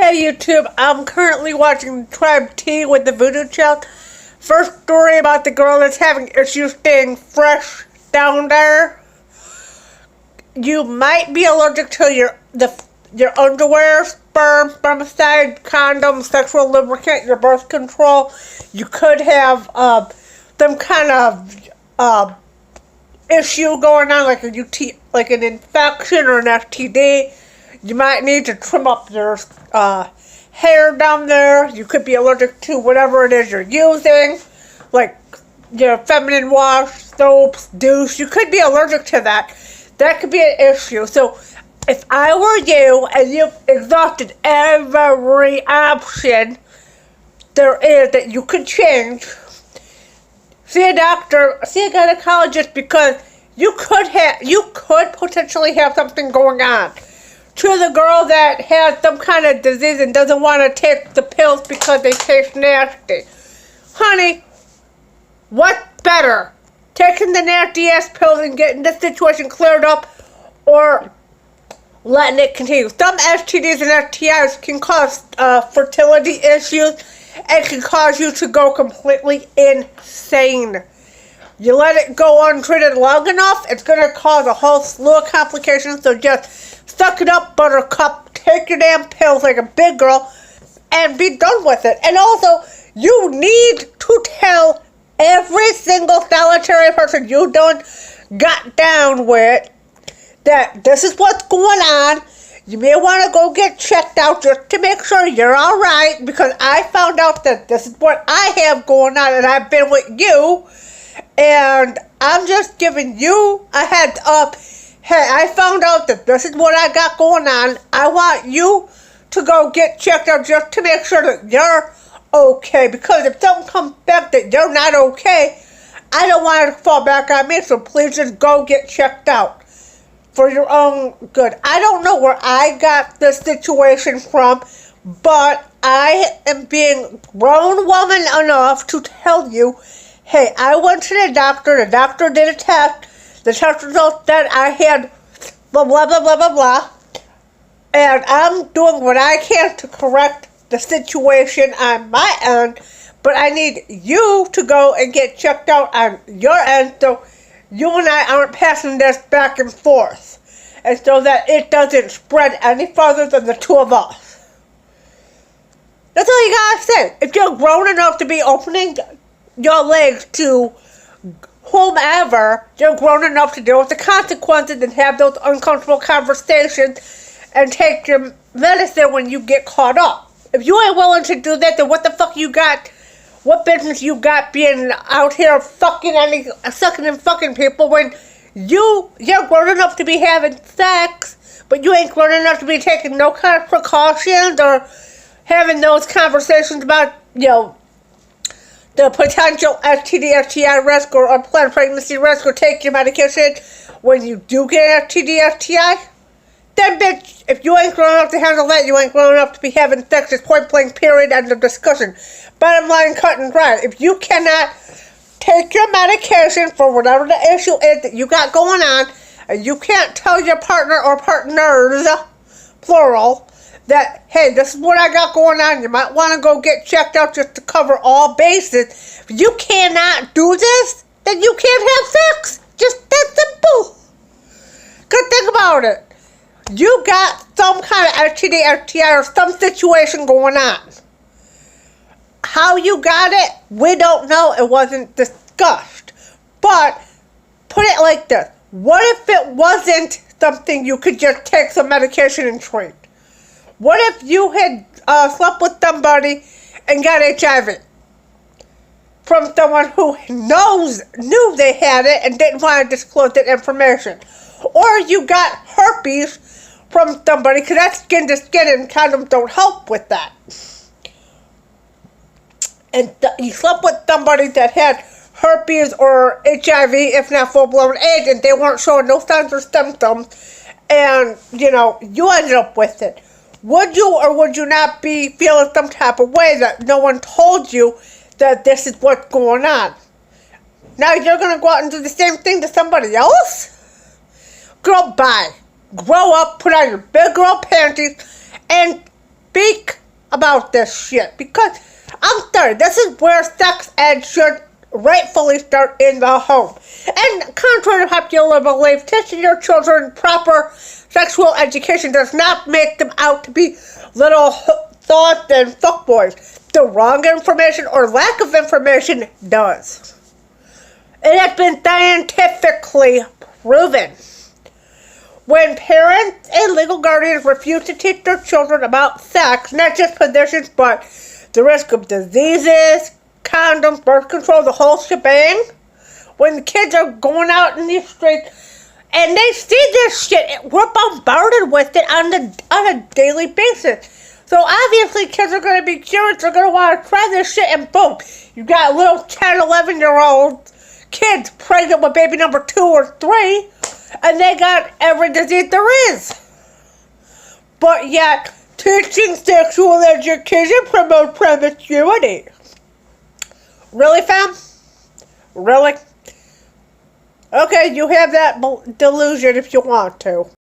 Hey YouTube, I'm currently watching Tribe T with the Voodoo Child. First story about the girl that's having issues staying fresh down there. You might be allergic to your underwear, spermicide, condom, sexual lubricant, your birth control. You could have some kind of issue going on, like a like an infection or an STD. You might need to trim up your hair down there. You could be allergic to whatever it is you're using, like your feminine wash, soaps, douche. You could be allergic to that. That could be an issue. So if I were you and you've exhausted every option there is that you could change, see a doctor, see a gynecologist, because you could potentially have something going on. To the girl that has some kind of disease and doesn't want to take the pills because they taste nasty. Honey, what's better? Taking the nasty ass pills and getting this situation cleared up, or letting it continue? Some STDs and STIs can cause fertility issues and can cause you to go completely insane. You let it go untreated long enough, it's going to cause a whole slew of complications. So just suck it up, buttercup. Take your damn pills like a big girl and be done with it. And also, you need to tell every single solitary person you don't got down with that this is what's going on. You may want to go get checked out just to make sure you're alright, because I found out that this is what I have going on and I've been with you. And I'm just giving you a heads up. Hey, I found out that this is what I got going on. I want you to go get checked out just to make sure that you're okay. Because if something comes back that you're not okay, I don't want it to fall back on me. So please just go get checked out for your own good. I don't know where I got this situation from, but I am being grown woman enough to tell you, hey, I went to the doctor did a test, the test results said I had blah, blah, blah, blah, blah, blah, and I'm doing what I can to correct the situation on my end, but I need you to go and get checked out on your end so you and I aren't passing this back and forth, and so that it doesn't spread any further than the two of us. That's all you gotta say. If you're grown enough to be opening your legs to whomever, you're grown enough to deal with the consequences and have those uncomfortable conversations and take your medicine when you get caught up. If you ain't willing to do that, then what the fuck you got? What business you got being out here sucking and fucking people when you're grown enough to be having sex, but you ain't grown enough to be taking no kind of precautions or having those conversations about, the potential STD, STI risk or unplanned pregnancy risk, or take your medication when you do get STD, STI? Then, bitch, if you ain't grown up to handle that, you ain't grown up to be having sex. It's point blank, period, end of discussion. Bottom line, cut and dry. If you cannot take your medication for whatever the issue is that you got going on, and you can't tell your partner or partners, plural, that, hey, this is what I got going on, you might want to go get checked out just to cover all bases. If you cannot do this, then you can't have sex. Just that simple. Good thing about it, you got some kind of STD, STI, or some situation going on. How you got it, we don't know. It wasn't discussed. But put it like this. What if it wasn't something you could just take some medication and treat? What if you had slept with somebody and got HIV from someone who knew they had it and didn't want to disclose that information? Or you got herpes from somebody, because that's skin to skin and condoms don't help with that. And you slept with somebody that had herpes or HIV, if not full-blown AIDS, and they weren't showing no signs or symptoms, and, you ended up with it. Would you or would you not be feeling some type of way that no one told you that this is what's going on? Now you're going to go out and do the same thing to somebody else? Girl, bye. Grow up, put on your big girl panties, and speak about this shit, because I'm sorry, this is where sex ed should rightfully start in the home. And contrary to popular belief, teaching your children proper sexual education does not make them out to be little thoughts and fuckboys. The wrong information or lack of information does. It has been scientifically proven. When parents and legal guardians refuse to teach their children about sex, not just positions, but the risk of diseases, condoms, birth control, the whole shebang, when the kids are going out in these streets and they see this shit, we're bombarded with it on a daily basis. So obviously kids are going to be curious, they're going to want to try this shit, and boom, you got little 10, 11-year-old kids pregnant with baby number 2 or 3, and they got every disease there is. But yet, teaching sexual education promotes promiscuity. Really, fam? Really? Okay, you have that delusion if you want to.